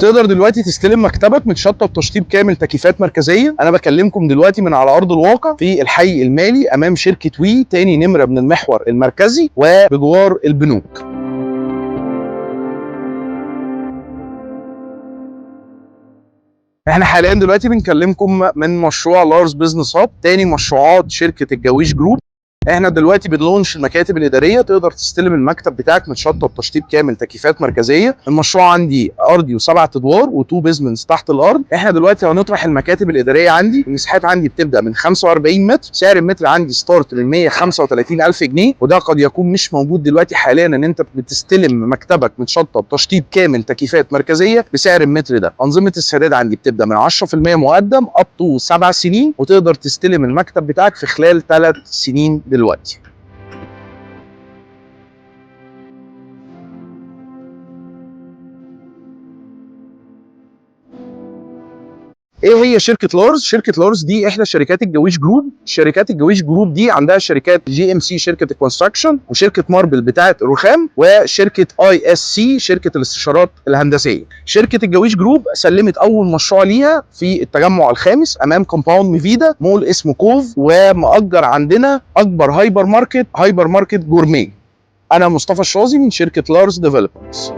تقدر دلوقتي تستلم مكتبك متشطب تشطيب كامل، تكييفات مركزيه. انا بكلمكم دلوقتي من على ارض الواقع في الحي المالي امام شركه وي، تاني نمره من المحور المركزي وبجوار البنوك. احنا حاليا دلوقتي بنكلمكم من مشروع لارز بزنس هاب، تاني مشروعات شركه الجويش جروب. احنا دلوقتي بنلونش المكاتب الاداريه، تقدر تستلم المكتب بتاعك متشطب تشطيب كامل، تكييفات مركزيه. المشروع عندي ارضي و7 ادوار و2 بيزمنتس تحت الارض. احنا دلوقتي هنطرح المكاتب الاداريه عندي. المساحات عندي بتبدا من 45 متر، سعر المتر عندي ستارت من 135,000 جنيه، وده قد يكون مش موجود دلوقتي حاليا، ان انت بتستلم مكتبك متشطب تشطيب كامل، تكييفات مركزيه بسعر المتر ده. انظمه السداد عندي بتبدا من 10% مقدم اب تو 7 سنين، وتقدر تستلم المكتب بتاعك في خلال 3 سنين دلوقتي. ايه هي شركه لارز؟ شركه لارز دي احدى شركات الجويش جروب. شركات الجويش جروب دي عندها شركات جي ام سي شركه الكونستراكشن، وشركه ماربل بتاعه الرخام، وشركه اي اس سي شركه الاستشارات الهندسيه. شركه الجويش جروب سلمت اول مشروع ليها في التجمع الخامس امام كومباوند ميفيدا مول اسمه كوف، ومأجر عندنا اكبر هايبر ماركت جورميه. انا مصطفى الشاذي من شركه لارز ديفلوبمنتس.